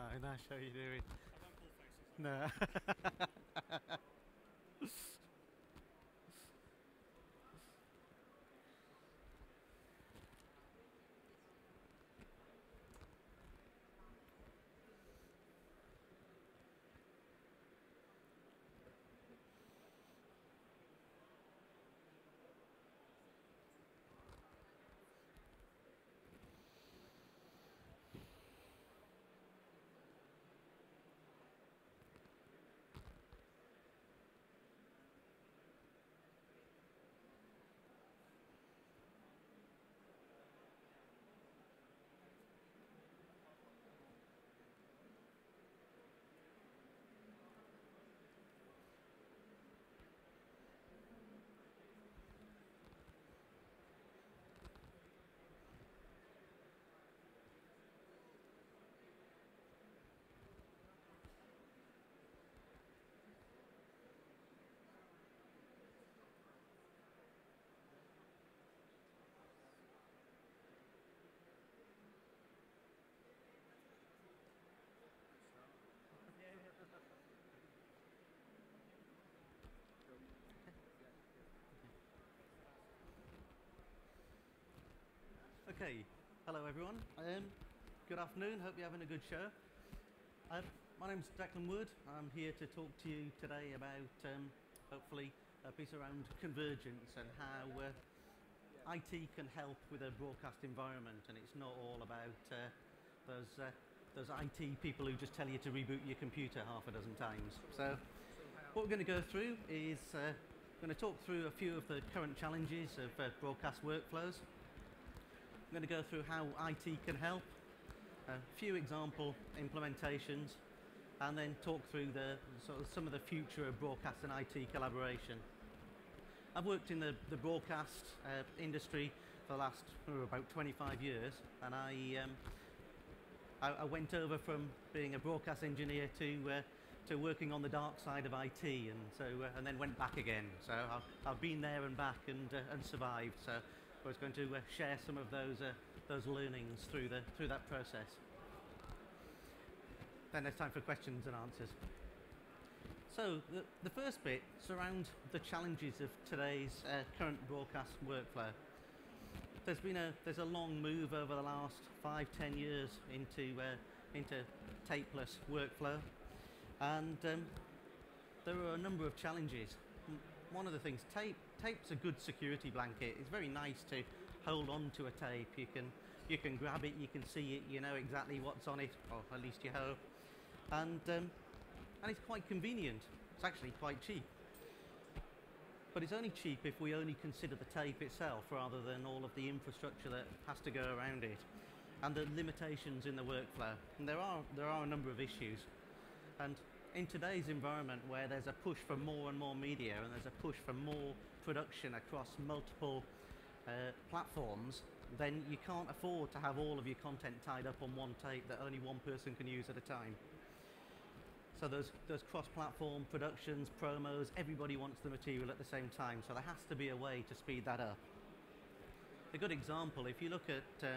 No, Nash, how you doing? I don't pull faces. No. Okay, hello everyone. Good afternoon. Hope you're having a good show. My name's Declan Wood. I'm here to talk to you today about hopefully a piece around convergence and how IT can help with a broadcast environment. And it's not all about those IT people who just tell you to reboot your computer half a dozen times. So what we're going to go through is going to talk through a few of the current challenges of broadcast workflows. I'm going to go through how IT can help, a few example implementations, and then talk through some of the future of broadcast and IT collaboration. I've worked in the broadcast industry for the last about 25 years, and I went over from being a broadcast engineer to working on the dark side of IT, and then went back again. So I've been there and back and survived. So I was going to share some of those learnings through that process. Then there's time for questions and answers. So the first bit surrounds the challenges of today's current broadcast workflow. There's a long move over the last 5-10 years into tapeless workflow, and there are a number of challenges. One of the things, tape's a good security blanket. It's very nice to hold on to a tape. You can grab it, you can see it, you know exactly what's on it, or at least you hope. And it's quite convenient. It's actually quite cheap. But it's only cheap if we only consider the tape itself rather than all of the infrastructure that has to go around it and the limitations in the workflow. And there are a number of issues. And in today's environment where there's a push for more and more media and there's a push for more production across multiple platforms, then you can't afford to have all of your content tied up on one tape that only one person can use at a time. So those cross-platform productions, promos, everybody wants the material at the same time, so there has to be a way to speed that up. A good example, if you look at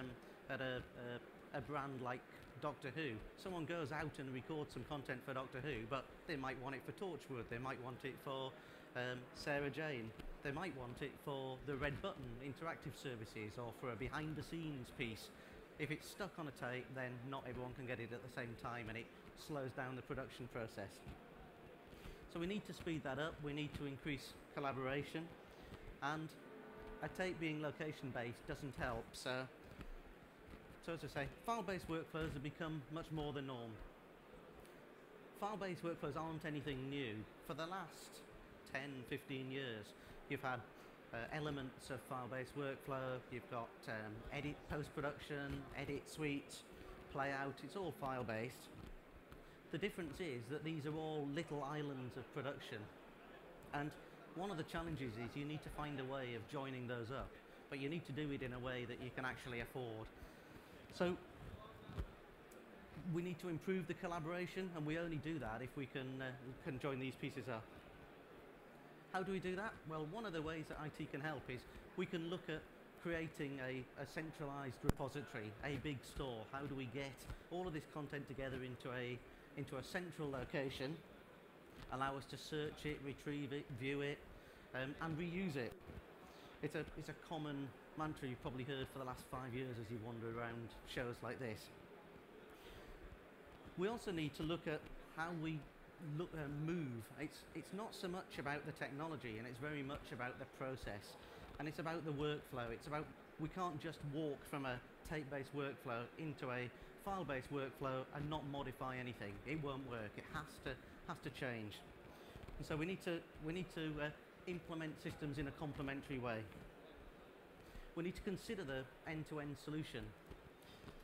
a brand like Doctor Who, someone goes out and records some content for Doctor Who, but they might want it for Torchwood, they might want it for Sarah Jane, they might want it for the Red Button interactive services or for a behind-the-scenes piece. If it's stuck on a tape, then not everyone can get it at the same time and it slows down the production process. So we need to speed that up, we need to increase collaboration, and a tape being location-based doesn't help. So as I say, file-based workflows have become much more the norm. File-based workflows aren't anything new. For the last 10-15 years, you've had elements of file-based workflow. You've got edit, post-production, edit suites, play-out. It's all file-based. The difference is that these are all little islands of production. And one of the challenges is you need to find a way of joining those up, but you need to do it in a way that you can actually afford. So we need to improve the collaboration, and we only do that if we can join these pieces up. How do we do that? Well, one of the ways that IT can help is we can look at creating a centralized repository, a big store. How do we get all of this content together into a central location, allow us to search it, retrieve it, view it, and reuse it? It's a common mantra you've probably heard for the last 5 years as you wander around shows like this. We also need to look at how we move. It's not so much about the technology, and it's very much about the process, and it's about the workflow. It's about, we can't just walk from a tape-based workflow into a file-based workflow and not modify anything. It won't work. It has to change. And so we need to implement systems in a complementary way. We need to consider the end-to-end solution.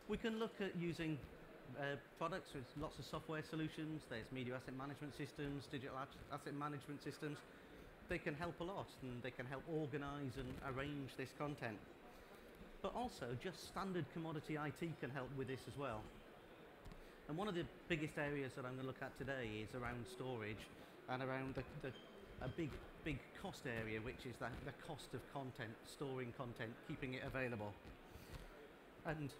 We can look at using products with lots of software solutions. There's media asset management systems, digital asset management systems. They can help a lot, and they can help organize and arrange this content. But also, just standard commodity IT can help with this as well. And one of the biggest areas that I'm going to look at today is around storage, and around a big cost area, which is the cost of content, storing content, keeping it available. And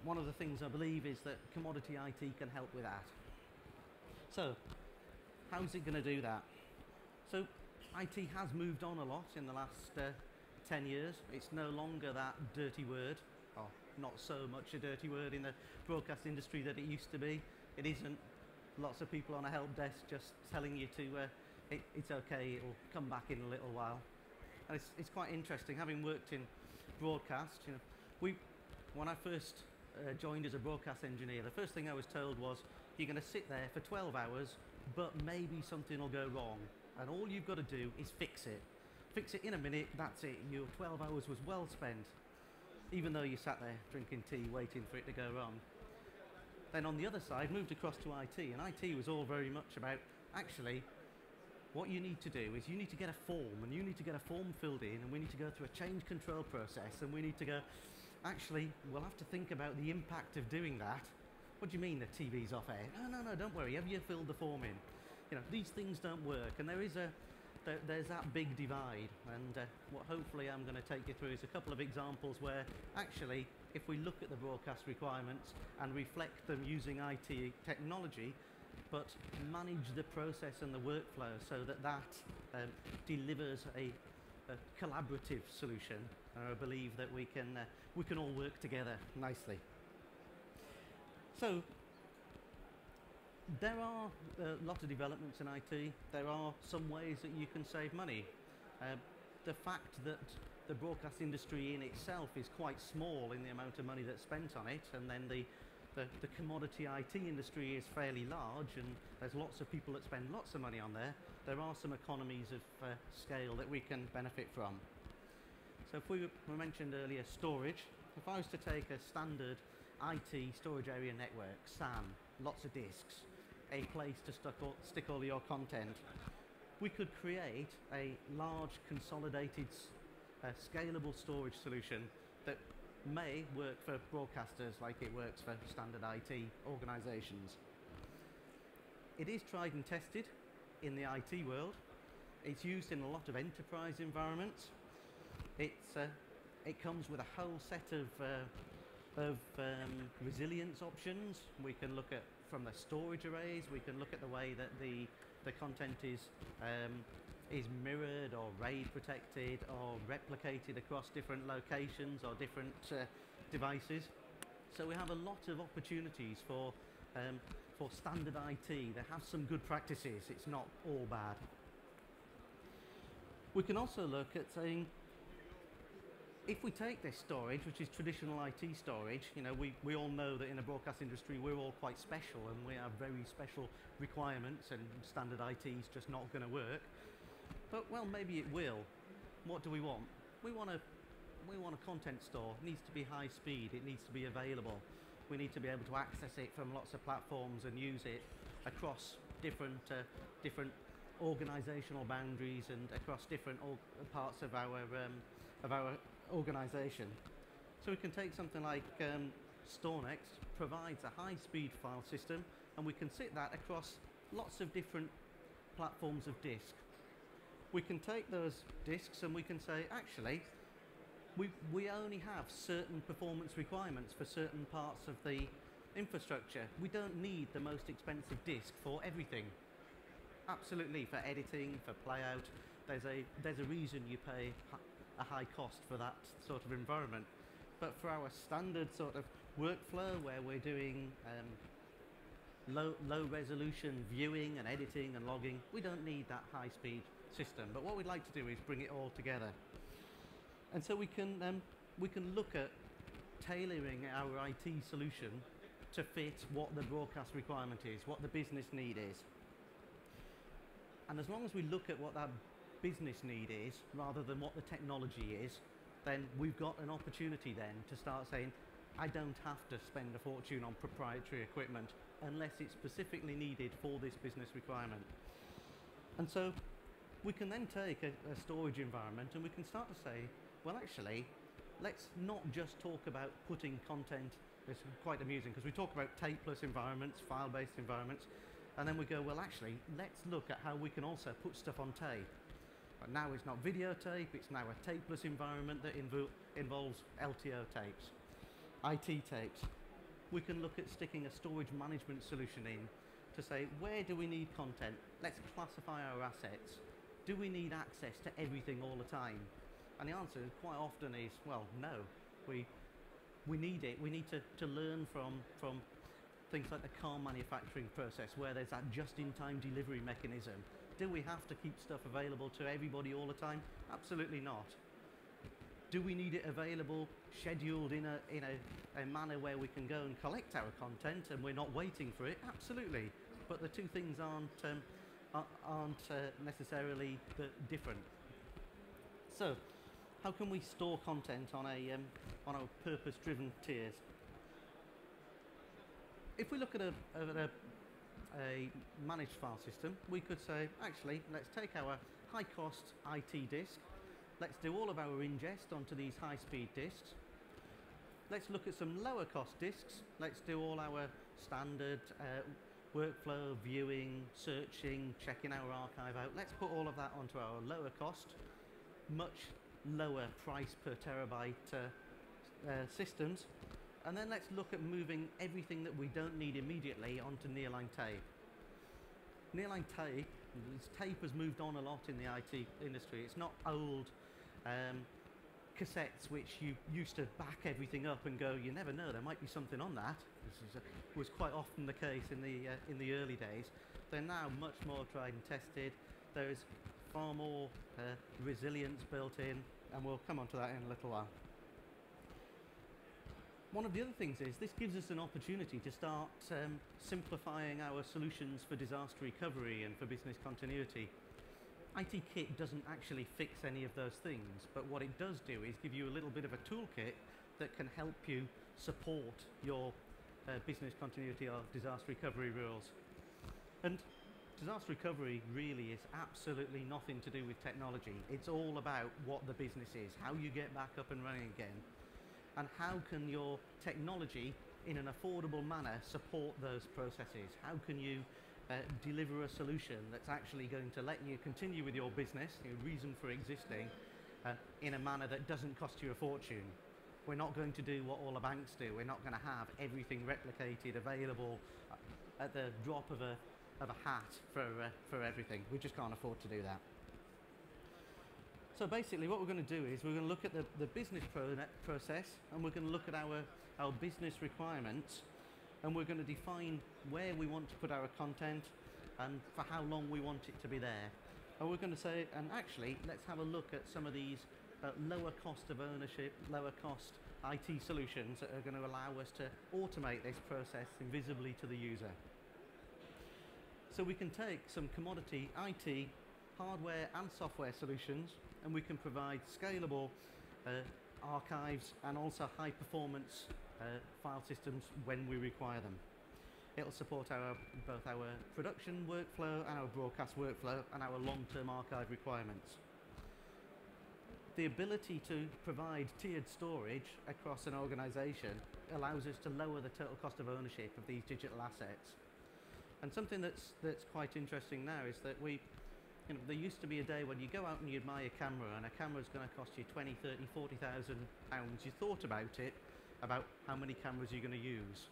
one of the things I believe is that commodity IT can help with that. So, how's it going to do that? So, IT has moved on a lot in the last 10 years. It's no longer that dirty word, or not so much a dirty word in the broadcast industry that it used to be. It isn't lots of people on a help desk just telling you to, it's okay, it'll come back in a little while. And it's quite interesting, having worked in broadcast, you know, when I first joined as a broadcast engineer, the first thing I was told was, you're going to sit there for 12 hours, but maybe something will go wrong. And all you've got to do is fix it. Fix it in a minute, that's it. Your 12 hours was well spent, even though you sat there drinking tea, waiting for it to go wrong. Then on the other side, moved across to IT, and IT was all very much about, actually, what you need to do is you need to get a form, and you need to get a form filled in, and we need to go through a change control process, and we need to go, actually, we'll have to think about the impact of doing that. What do you mean the TV's off air? No, don't worry, have you filled the form in? You know, these things don't work, and there's that big divide, and what hopefully I'm going to take you through is a couple of examples where actually, if we look at the broadcast requirements and reflect them using IT technology, but manage the process and the workflow so that delivers a collaborative solution, I believe that we can all work together nicely. So, there are a lot of developments in IT. There are some ways that you can save money. The fact that the broadcast industry in itself is quite small in the amount of money that's spent on it, and then the commodity IT industry is fairly large, and there's lots of people that spend lots of money on there. There are some economies of scale that we can benefit from. So if we mentioned earlier storage, if I was to take a standard IT storage area network, SAN, lots of disks, a place to stick all your content, we could create a large consolidated scalable storage solution that may work for broadcasters like it works for standard IT organizations. It is tried and tested in the IT world. It's used in a lot of enterprise environments. It comes with a whole set of resilience options. We can look at from the storage arrays. We can look at the way that the content is mirrored or RAID protected or replicated across different locations or different devices. So we have a lot of opportunities for standard IT. They have some good practices. It's not all bad. We can also look at saying, if we take this storage, which is traditional IT storage, you know, we all know that in the broadcast industry we're all quite special and we have very special requirements, and standard IT is just not going to work. But well, maybe it will. What do we want? We want a content store. It needs to be high speed. It needs to be available. We need to be able to access it from lots of platforms and use it across different organizational boundaries and across different parts of our organization. So we can take something like StoreNext, provides a high-speed file system, and we can sit that across lots of different platforms of disk. We can take those disks and we can say, actually, we only have certain performance requirements for certain parts of the infrastructure. We don't need the most expensive disk for everything. Absolutely, for editing, for playout, there's a reason you pay a high cost for that sort of environment. But for our standard sort of workflow where we're doing low resolution viewing and editing and logging, we don't need that high speed system. But what we'd like to do is bring it all together. And so we can look at tailoring our IT solution to fit what the broadcast requirement is, what the business need is. And as long as we look at what that business need is, rather than what the technology is, then we've got an opportunity then to start saying, I don't have to spend a fortune on proprietary equipment unless it's specifically needed for this business requirement. And so we can then take a storage environment and we can start to say, well, actually, let's not just talk about putting content. It's quite amusing because we talk about tapeless environments, file-based environments, and then we go, well, actually, let's look at how we can also put stuff on tape. But now it's not videotape, it's now a tapeless environment that involves LTO tapes, IT tapes. We can look at sticking a storage management solution in to say, where do we need content? Let's classify our assets. Do we need access to everything all the time? And the answer quite often is, well, no. We need it. We need to learn from things like the car manufacturing process where there's that just-in-time delivery mechanism. Do we have to keep stuff available to everybody all the time? Absolutely not. Do we need it available, scheduled in a manner where we can go and collect our content and we're not waiting for it? Absolutely. But the two things aren't necessarily different. So, how can we store content on our purpose-driven tiers? If we look at a managed file system, we could say, actually, let's take our high-cost IT disk, let's do all of our ingest onto these high-speed disks, let's look at some lower-cost disks, let's do all our standard workflow, viewing, searching, checking our archive out, let's put all of that onto our lower-cost, much lower price per terabyte systems, and then let's look at moving everything that we don't need immediately onto nearline tape. Nearline tape, tape has moved on a lot in the IT industry. It's not old cassettes which you used to back everything up and go, you never know, there might be something on that. This was quite often the case in the early days. They're now much more tried and tested. There's far more resilience built in, and we'll come on to that in a little while. One of the other things is this gives us an opportunity to start simplifying our solutions for disaster recovery and for business continuity. IT Kit doesn't actually fix any of those things, but what it does do is give you a little bit of a toolkit that can help you support your business continuity or disaster recovery rules. And disaster recovery really is absolutely nothing to do with technology. It's all about what the business is, how you get back up and running again, and how can your technology in an affordable manner support those processes. How can you deliver a solution that's actually going to let you continue with your business, your reason for existing, in a manner that doesn't cost you a fortune. We're not going to do what all the banks do. We're not going to have everything replicated, available at the drop of a hat for everything. We just can't afford to do that. So basically what we're going to do is we're going to look at the business process, and we're going to look at our business requirements, and we're going to define where we want to put our content and for how long we want it to be there. And we're going to say, and actually, let's have a look at some of these lower cost of ownership, lower cost IT solutions that are going to allow us to automate this process invisibly to the user. So we can take some commodity IT hardware and software solutions, and we can provide scalable archives and also high performance file systems when we require them. It'll support both our production workflow and our broadcast workflow and our long-term archive requirements. The ability to provide tiered storage across an organization allows us to lower the total cost of ownership of these digital assets. And something that's quite interesting now is that You know, there used to be a day when you go out and you'd buy a camera, and a camera's going to cost you 20, 30, 40,000 pounds. You thought about it, about how many cameras you're going to use.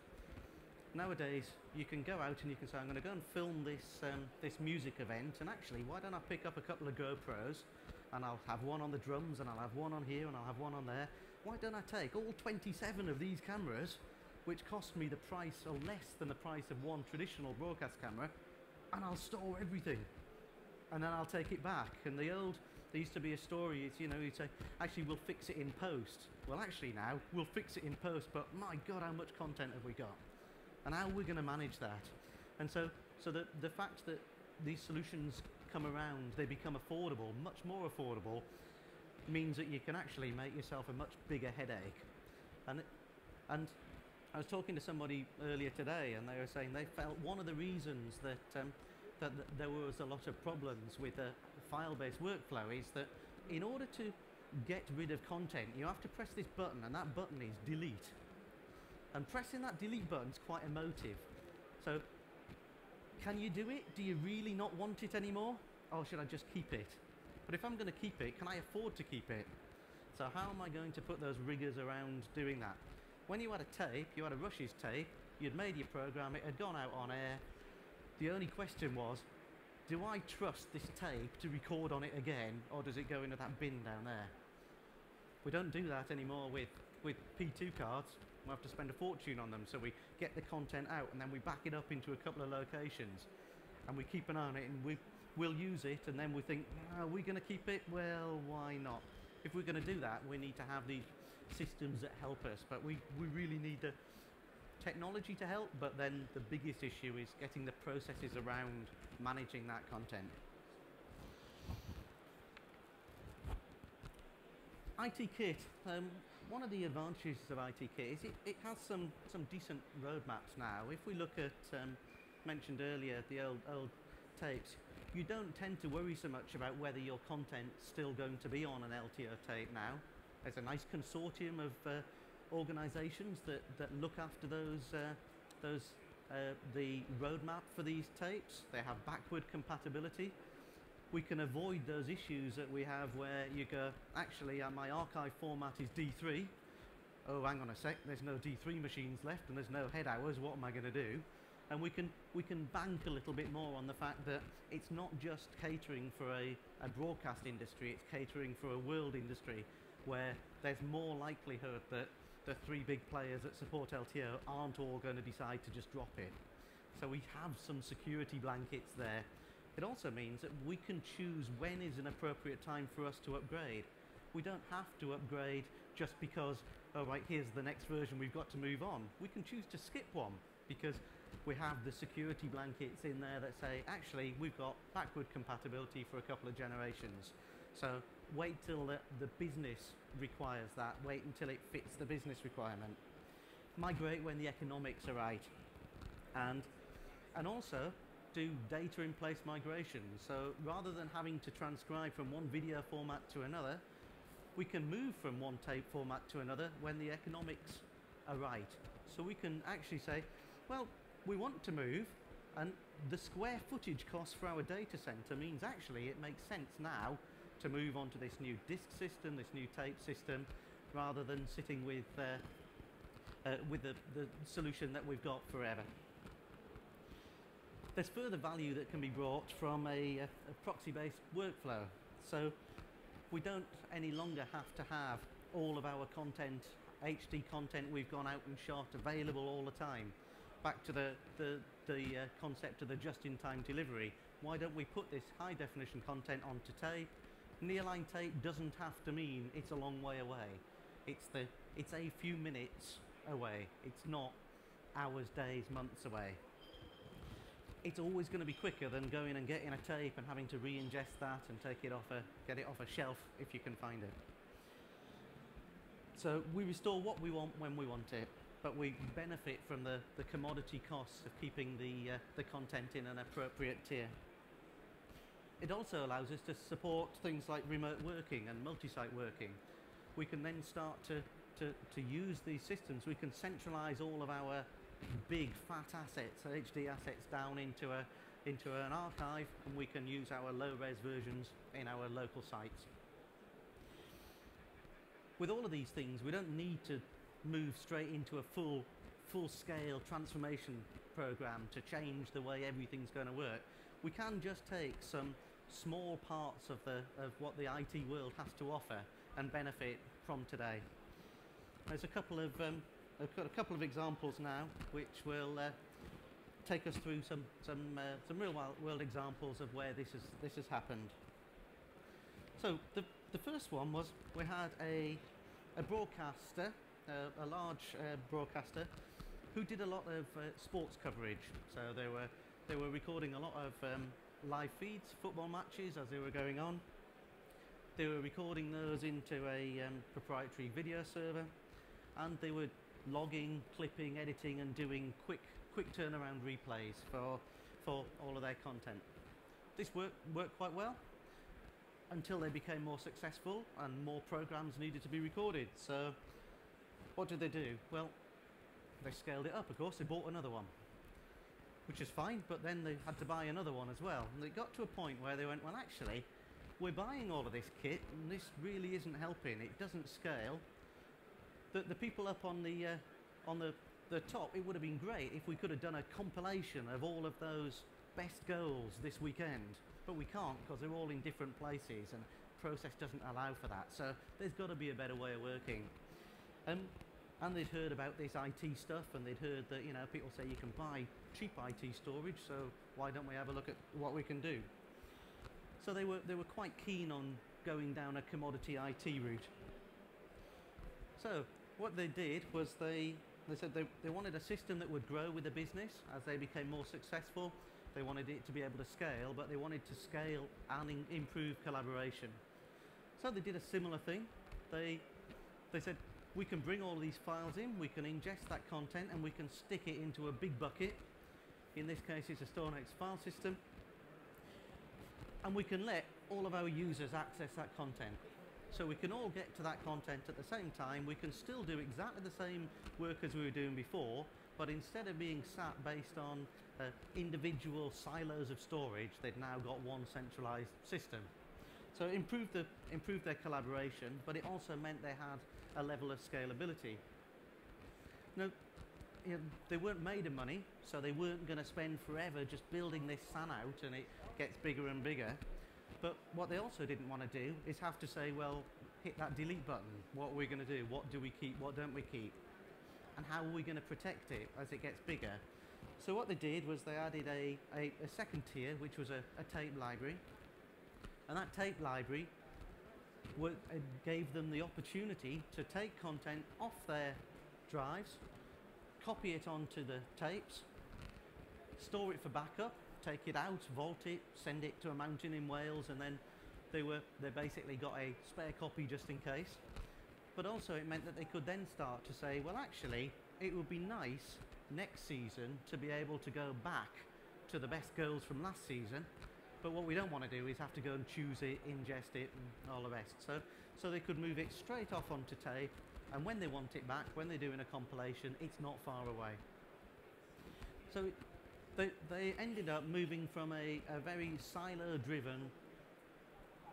Nowadays, you can go out and you can say, I'm going to go and film this music event, and actually, why don't I pick up a couple of GoPros, and I'll have one on the drums, and I'll have one on here, and I'll have one on there. Why don't I take all 27 of these cameras, which cost me the price or less than the price of one traditional broadcast camera, and I'll store everything, and then I'll take it back. And there used to be a story, it's, you know, you'd say, actually we'll fix it in post. Well, actually now, we'll fix it in post, but my God, how much content have we got? And how are we going to manage that? And so the fact that these solutions come around, they become affordable, much more affordable, means that you can actually make yourself a much bigger headache. And I was talking to somebody earlier today, and they were saying they felt one of the reasons that that there was a lot of problems with a file-based workflow is that in order to get rid of content, you have to press this button, and that button is delete. And pressing that delete button is quite emotive. So, can you do it? Do you really not want it anymore? Or should I just keep it? But if I'm going to keep it, can I afford to keep it? So how am I going to put those rigours around doing that? When you had a tape, you had a Rush's tape, you'd made your program, it had gone out on air. The only question was, do I trust this tape to record on it again, or does it go into that bin down there? We don't do that anymore with P2 cards. We have to spend a fortune on them, so we get the content out and then we back it up into a couple of locations and we keep an eye on it, and we'll use it, and then we think, are we going to keep it? Well, why not? If we're going to do that, we need to have these systems that help us, but we really need the technology to help, but then the biggest issue is getting the processes around managing that content. IT Kit, one of the advantages of IT Kit is it has some decent roadmaps now. If we look at, mentioned earlier, the old tapes, you don't tend to worry so much about whether your content's still going to be on an LTO tape now. There's a nice consortium of organisations that look after the roadmap for these tapes. They have backward compatibility. We can avoid those issues that we have where you go, actually my archive format is D3. Oh, hang on a sec, there's no D3 machines left and there's no head hours, what am I going to do? And we can bank a little bit more on the fact that it's not just catering for a broadcast industry, it's catering for a world industry where there's more likelihood that the three big players that support LTO aren't all going to decide to just drop it. So we have some security blankets there. It also means that we can choose when is an appropriate time for us to upgrade. We don't have to upgrade just because, oh right, here's the next version, we've got to move on. We can choose to skip one because we have the security blankets in there that say, actually, we've got backward compatibility for a couple of generations. So wait till the business requires that. Wait until it fits the business requirement. Migrate when the economics are right. And also do data in place migration. So rather than having to transcribe from one video format to another, we can move from one tape format to another when the economics are right. So we can actually say, well, we want to move, and the square footage cost for our data center means actually it makes sense now to move on to this new disk system, this new tape system, rather than sitting with the solution that we've got forever. There's further value that can be brought from a proxy-based workflow. So we don't any longer have to have all of our content, HD content we've gone out and shot, available all the time. Back to the concept of the just-in-time delivery. Why don't we put this high-definition content onto tape? Nearline tape doesn't have to mean it's a long way away. It's a few minutes away. It's not hours, days, months away. It's always going to be quicker than going and getting a tape and having to re-ingest that and get it off a shelf if you can find it. So we restore what we want when we want it, but we benefit from the commodity costs of keeping the content in an appropriate tier. It also allows us to support things like remote working and multi-site working. We can then start to use these systems. We can centralize all of our big fat assets, HD assets, down into into an archive, and we can use our low-res versions in our local sites. With all of these things, we don't need to move straight into a full-scale transformation program to change the way everything's going to work. We can just take some small parts of what the IT world has to offer and benefit from today. There's a couple of I've got a couple of examples now, which will take us through some real world examples of where this has happened. So the first one was we had a broadcaster, a large broadcaster, who did a lot of sports coverage. So they were recording a lot of live feeds, football matches as they were going on. They were recording those into a proprietary video server, and they were logging, clipping, editing, and doing quick turnaround replays for all of their content. This worked quite well until they became more successful and more programs needed to be recorded. So what did they do? Well, they scaled it up, of course. They bought another one, which is fine, but then they had to buy another one as well. And it got to a point where they went, well, actually, we're buying all of this kit, and this really isn't helping. It doesn't scale. The people up on the top, it would have been great if we could have done a compilation of all of those best goals this weekend, but we can't because they're all in different places and the process doesn't allow for that. So there's got to be a better way of working. And they'd heard about this IT stuff, and they'd heard that, you know, people say you can buy cheap IT storage, so why don't we have a look at what we can do? So they were quite keen on going down a commodity IT route. So what they did was they said they wanted a system that would grow with the business as they became more successful. They wanted it to be able to scale, but they wanted to scale and improve collaboration. So they did a similar thing. They said, we can bring all these files in, we can ingest that content, and we can stick it into a big bucket. In this case, it's a StoreNext file system. And we can let all of our users access that content. So we can all get to that content at the same time. We can still do exactly the same work as we were doing before, but instead of being sat based on individual silos of storage, they'd now got one centralized system. So it improved their collaboration, but it also meant they had a level of scalability. Now, you know, they weren't made of money, so they weren't going to spend forever just building this SAN out and it gets bigger and bigger. But what they also didn't want to do is have to say, well, hit that delete button. What are we going to do? What do we keep? What don't we keep? And how are we going to protect it as it gets bigger? So what they did was they added a second tier, which was a tape library. And that tape library gave them the opportunity to take content off their drives, copy it onto the tapes, store it for backup, take it out, vault it, send it to a mountain in Wales, and then they basically got a spare copy just in case. But also it meant that they could then start to say, well, actually, it would be nice next season to be able to go back to the best goals from last season. But what we don't want to do is have to go and choose it, ingest it, and all the rest. So they could move it straight off onto tape, and when they want it back, when they're doing a compilation, it's not far away. So they ended up moving from a very silo-driven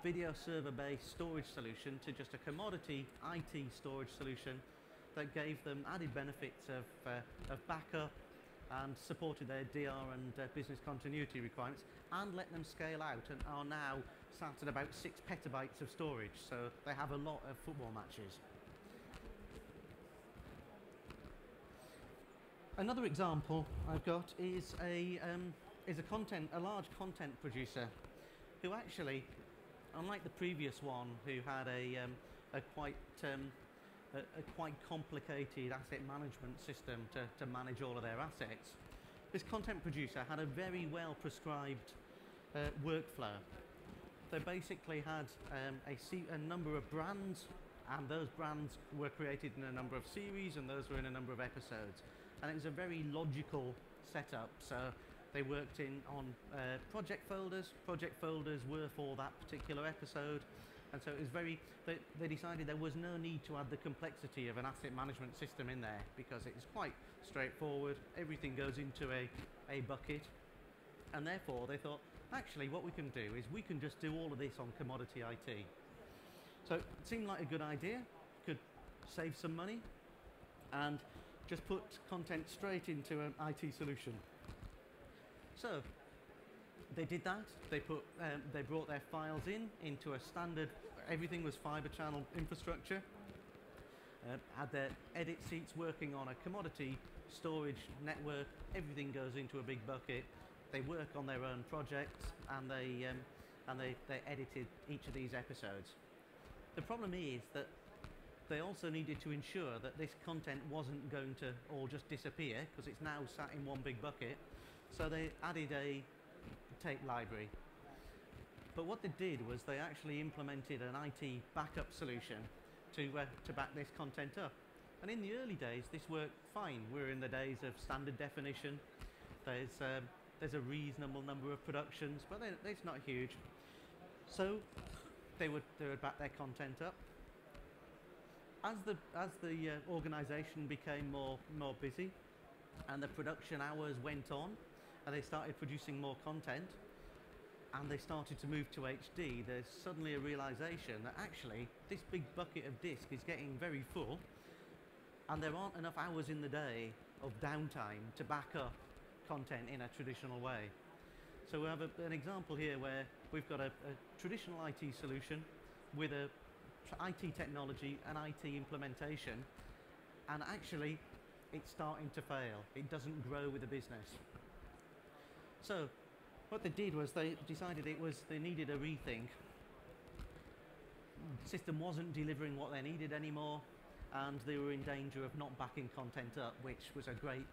video server-based storage solution to just a commodity IT storage solution that gave them added benefits of backup and supported their DR and business continuity requirements, and let them scale out and are now sat at about 6 petabytes of storage. So they have a lot of football matches. Another example I've got is a large content producer who actually, unlike the previous one, who had a quite complicated asset management system to manage all of their assets, this content producer had a very well prescribed workflow. They basically had a number of brands, and those brands were created in a number of series, and those were in a number of episodes. And it was a very logical setup. So they worked on project folders. Project folders were for that particular episode. And so it was they decided there was no need to add the complexity of an asset management system in there, because it was quite straightforward. Everything goes into a bucket. And therefore they thought, actually what we can do is we can just do all of this on commodity IT. So it seemed like a good idea, could save some money and just put content straight into an IT solution. So they did that. They brought their files into a standard. Everything was fiber channel infrastructure. Had their edit seats working on a commodity storage network. Everything goes into a big bucket. They work on their own projects, and they edited each of these episodes. The problem is that they also needed to ensure that this content wasn't going to all just disappear, because it's now sat in one big bucket. So they added a tape library. But what they did was they actually implemented an IT backup solution to back this content up. And in the early days, this worked fine. We're in the days of standard definition. There's a reasonable number of productions, but it's not huge. So they would back their content up. As the organisation became more busy, and the production hours went on, and they started producing more content, and they started to move to HD, there's suddenly a realization that actually this big bucket of disk is getting very full, and there aren't enough hours in the day of downtime to back up content in a traditional way. So we have an example here where we've got a traditional IT solution with a IT technology and IT implementation, and actually it's starting to fail. It doesn't grow with the business. So what they did was they decided they needed a rethink. The system wasn't delivering what they needed anymore, and they were in danger of not backing content up, which was a great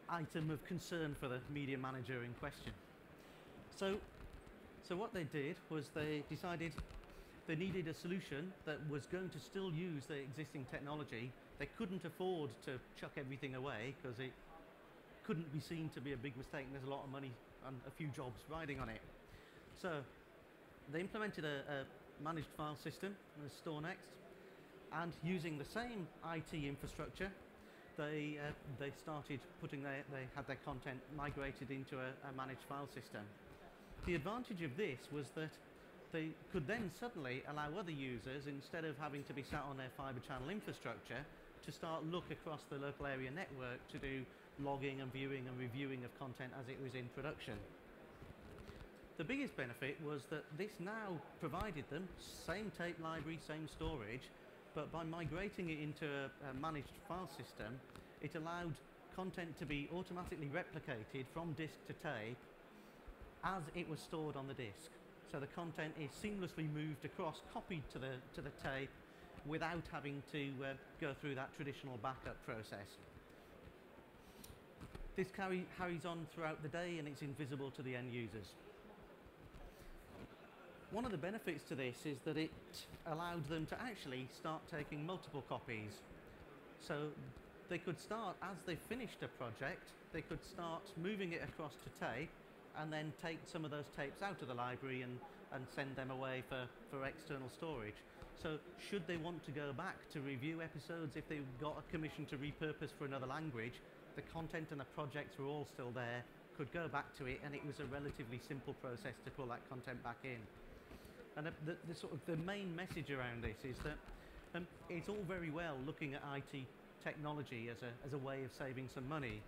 item of concern for the media manager in question. So what they did was they decided they needed a solution that was going to still use the existing technology. They couldn't afford to chuck everything away because it couldn't be seen to be a big mistake, and there's a lot of money and a few jobs riding on it. So they implemented a managed file system as StoreNext, and using the same IT infrastructure, they started they had their content migrated into a managed file system. The advantage of this was that they could then suddenly allow other users, instead of having to be sat on their fiber channel infrastructure, to start look across the local area network to do logging and viewing and reviewing of content as it was in production. The biggest benefit was that this now provided them same tape library, same storage, but by migrating it into a managed file system, it allowed content to be automatically replicated from disk to tape as it was stored on the disk. So the content is seamlessly moved across, copied to the tape, without having to go through that traditional backup process. This carries on throughout the day, and it's invisible to the end users. One of the benefits to this is that it allowed them to actually start taking multiple copies. So they could start, as they finished a project, they could start moving it across to tape, and then take some of those tapes out of the library and send them away for external storage. So should they want to go back to review episodes, if they got a commission to repurpose for another language, the content and the projects were all still there, could go back to it, and it was a relatively simple process to pull that content back in. And the main message around this is that it's all very well looking at IT technology as a way of saving some money,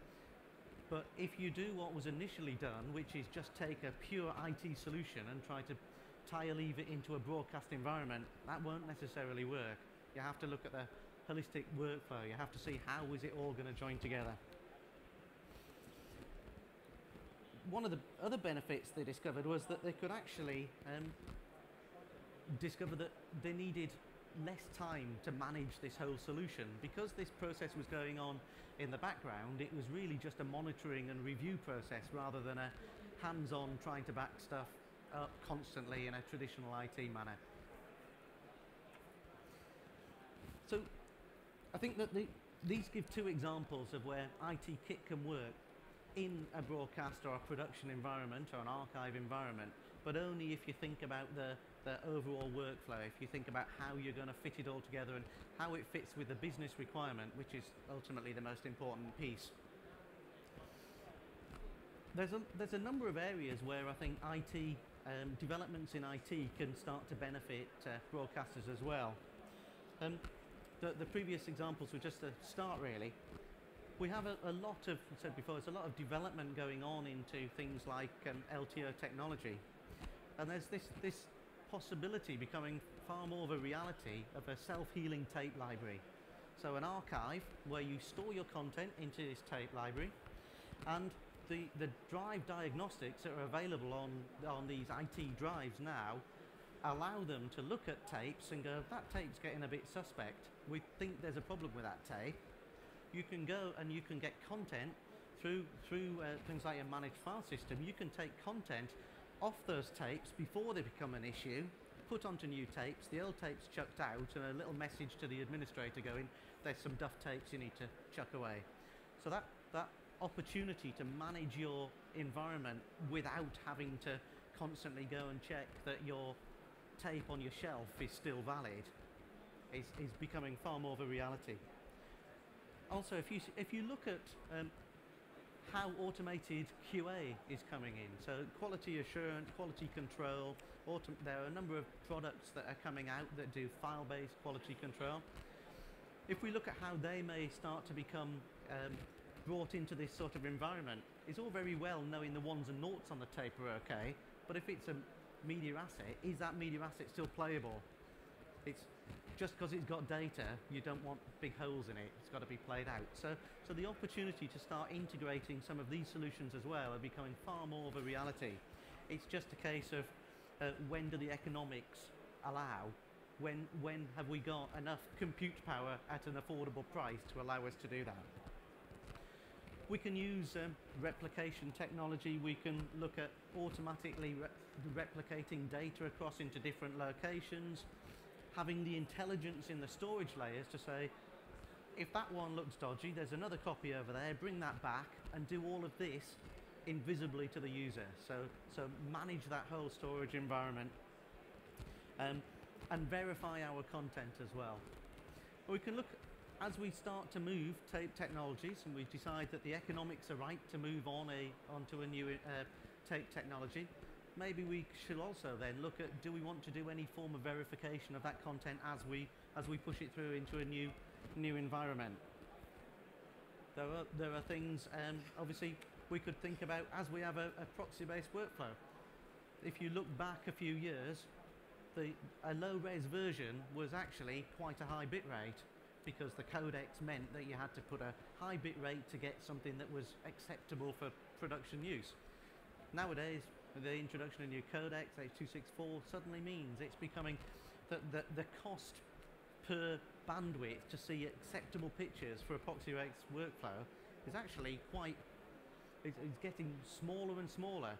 but if you do what was initially done, which is just take a pure IT solution and try to tie-leave it into a broadcast environment, that won't necessarily work. You have to look at the holistic workflow. You have to see how is it all going to join together. One of the other benefits they discovered was that they could actually discover that they needed less time to manage this whole solution. Because this process was going on in the background, it was really just a monitoring and review process rather than a hands-on trying to back stuff up constantly in a traditional IT manner. So I think that these give two examples of where IT kit can work in a broadcast or a production environment or an archive environment, but only if you think about the overall workflow, if you think about how you're going to fit it all together and how it fits with the business requirement, which is ultimately the most important piece. There's a number of areas where I think IT developments in IT can start to benefit broadcasters as well. Um, the previous examples were just a start, really. We have a lot of, I said before, there's a lot of development going on into things like LTO technology, and there's this possibility becoming far more of a reality of a self-healing tape library. So an archive where you store your content into this tape library, and the drive diagnostics that are available on these IT drives now allow them to look at tapes and go, that tape's getting a bit suspect. We think there's a problem with that tape. You can go and you can get content through things like a managed file system. You can take content off those tapes before they become an issue, put onto new tapes, the old tapes chucked out, and a little message to the administrator going, there's some duff tapes you need to chuck away. So that opportunity to manage your environment without having to constantly go and check that your tape on your shelf is still valid is becoming far more of a reality. Also, if you look at how automated QA is coming in, so quality assurance, quality control, there are a number of products that are coming out that do file-based quality control. If we look at how they may start to become brought into this sort of environment, it's all very well knowing the ones and noughts on the tape are okay, but if it's a media asset, is that media asset still playable? It's just because it's got data, you don't want big holes in it. It's got to be played out. So the opportunity to start integrating some of these solutions as well are becoming far more of a reality. It's just a case of when do the economics allow? When have we got enough compute power at an affordable price to allow us to do that? We can use replication technology. We can look at automatically replicating data across into different locations, having the intelligence in the storage layers to say, if that one looks dodgy, there's another copy over there, bring that back and do all of this invisibly to the user. So manage that whole storage environment and verify our content as well. We can look, as we start to move tape technologies and we decide that the economics are right to move onto a new tape technology, maybe we should also then look at, do we want to do any form of verification of that content as we push it through into a new environment? There are things, obviously, we could think about as we have a proxy-based workflow. If you look back a few years, a low-res version was actually quite a high bit rate because the codecs meant that you had to put a high bit rate to get something that was acceptable for production use. Nowadays, the introduction of new codecs, H.264, suddenly means it's becoming the cost per bandwidth to see acceptable pictures for a proxy-based workflow is actually it's getting smaller and smaller.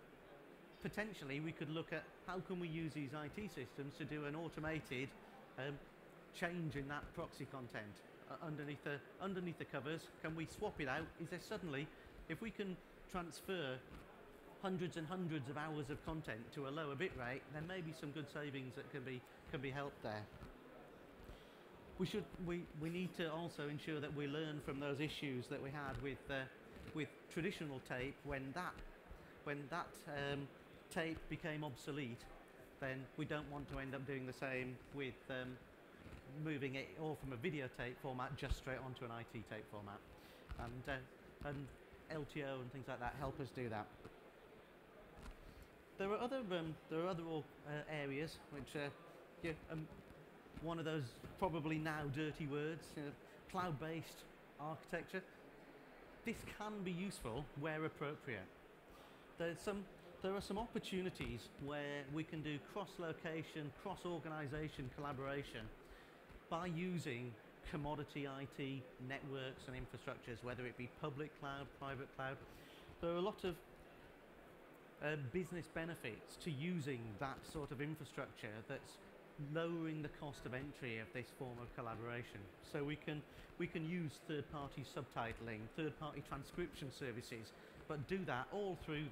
Potentially, we could look at how can we use these IT systems to do an automated change in that proxy content underneath the covers. Can we swap it out? Is there suddenly, if we can transfer hundreds and hundreds of hours of content to a lower bit rate, there may be some good savings that can be helped there. We need to also ensure that we learn from those issues that we had with traditional tape when that tape became obsolete. Then we don't want to end up doing the same with moving it all from a videotape format just straight onto an IT tape format, and LTO and things like that help us do that. There are other areas which one of those probably now dirty words, cloud-based architecture. This can be useful where appropriate. There are some opportunities where we can do cross-location, cross-organization collaboration by using commodity IT networks and infrastructures, whether it be public cloud, private cloud. There are a lot of business benefits to using that sort of infrastructure that's lowering the cost of entry of this form of collaboration. So we can use third-party subtitling, third-party transcription services, but do that all through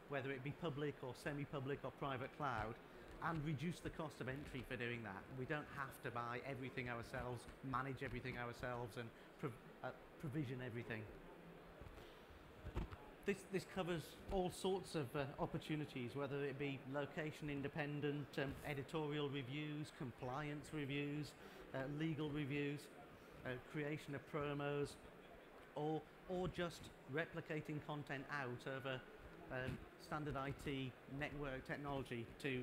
whether it be public or semi-public or private cloud, and reduce the cost of entry for doing that. We don't have to buy everything ourselves, manage everything ourselves, and provision everything. This covers all sorts of opportunities, whether it be location independent, editorial reviews, compliance reviews, legal reviews, creation of promos, or just replicating content out over standard IT network technology to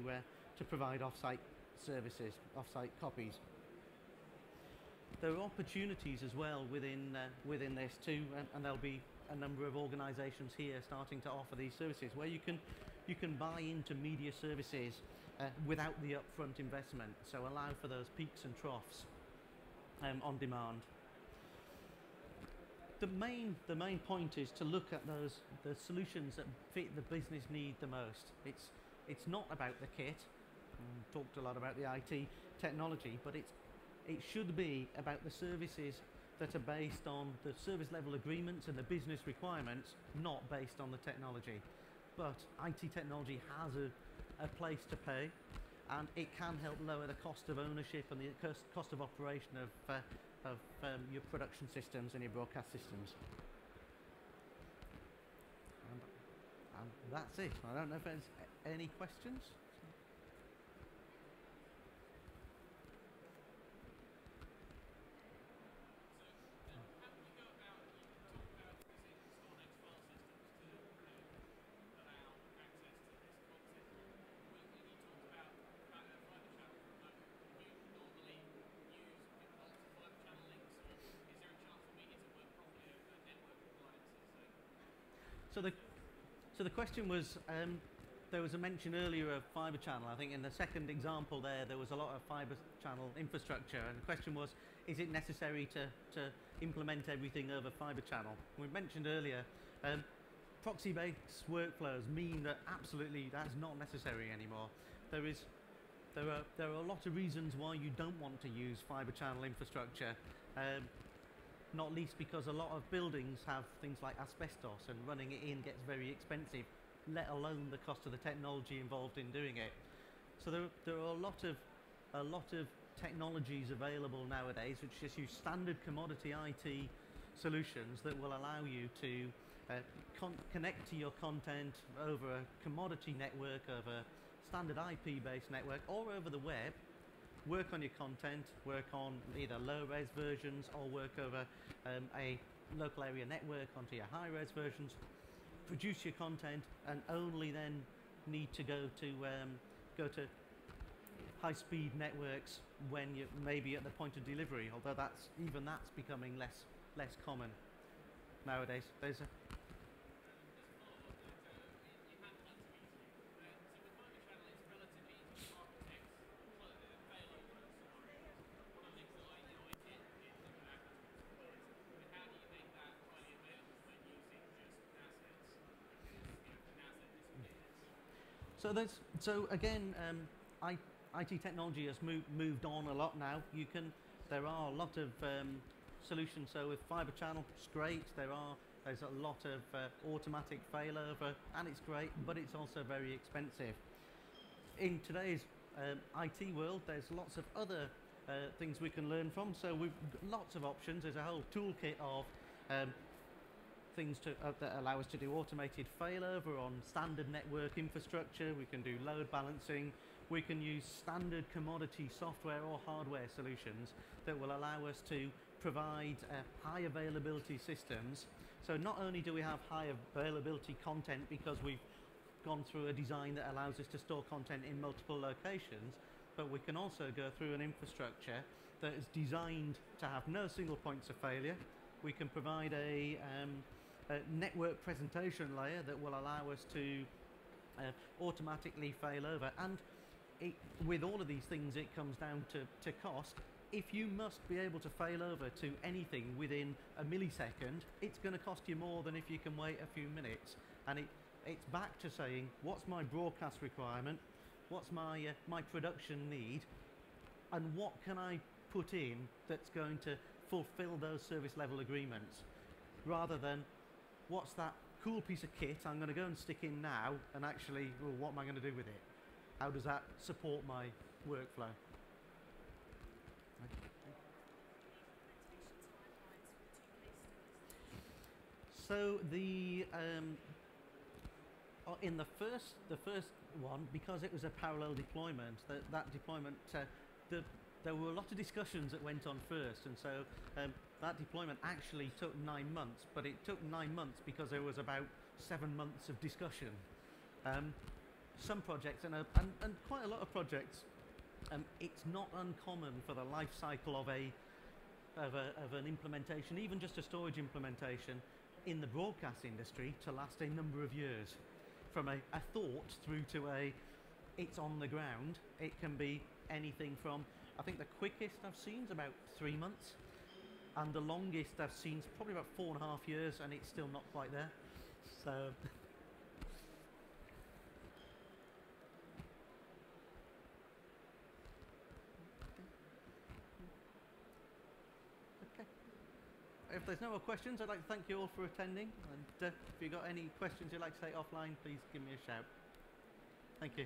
provide off-site services, off-site copies. There are opportunities as well within this too, and there'll be a number of organisations here starting to offer these services where you can buy into media services without the upfront investment, so allow for those peaks and troughs on demand. The main point is to look at the solutions that fit the business need the most. It's not about the kit. Talked a lot about the IT technology, but it should be about the services that are based on the service level agreements and the business requirements, not based on the technology. But IT technology has a place to pay, and it can help lower the cost of ownership and the cost of operation of your production systems and your broadcast systems. And that's it. I don't know if there's any questions. So the question was, there was a mention earlier of fibre channel. I think in the second example there was a lot of fibre channel infrastructure, and the question was, is it necessary to implement everything over fibre channel? We mentioned earlier, proxy-based workflows mean that absolutely that's not necessary anymore. There are a lot of reasons why you don't want to use fibre channel infrastructure. Not least because a lot of buildings have things like asbestos, and running it in gets very expensive, let alone the cost of the technology involved in doing it. So there are a lot of technologies available nowadays which just use standard commodity IT solutions that will allow you to connect to your content over a commodity network, over standard IP-based network, or over the web. Work on your content, work on either low-res versions, or work over a local area network onto your high-res versions, produce your content, and only then need to go to high-speed networks when you maybe at the point of delivery, although that's becoming less common nowadays. There's a So again, IT technology has moved on a lot now. There are a lot of solutions. So with fibre channel, it's great. There's a lot of automatic failover, and it's great, but it's also very expensive. In today's IT world, there's lots of other things we can learn from. So we've got lots of options. There's a whole toolkit of things that allow us to do automated failover on standard network infrastructure. We can do load balancing. We can use standard commodity software or hardware solutions that will allow us to provide high availability systems. So not only do we have high availability content because we've gone through a design that allows us to store content in multiple locations, but we can also go through an infrastructure that is designed to have no single points of failure. We can provide a network presentation layer that will allow us to automatically fail over. And with all of these things, it comes down to cost. If you must be able to fail over to anything within a millisecond, it's going to cost you more than if you can wait a few minutes. And it's back to saying, what's my broadcast requirement? What's my production need? And what can I put in that's going to fulfill those service level agreements? Rather than, what's that cool piece of kit I'm going to go and stick in now, and actually, well, what am I going to do with it? How does that support my workflow? So in the first one, because it was a parallel deployment, that deployment there were a lot of discussions that went on first, and so that deployment actually took 9 months, but it took 9 months because there was about 7 months of discussion. Some projects and quite a lot of projects, it's not uncommon for the life cycle of an implementation, even just a storage implementation in the broadcast industry, to last a number of years. From a thought through to it's on the ground. It can be anything from, I think the quickest I've seen is about 3 months, and the longest I've seen is probably about 4.5 years, and it's still not quite there. So okay. If there's no more questions, I'd like to thank you all for attending, and if you've got any questions you'd like to take offline, please give me a shout. Thank you.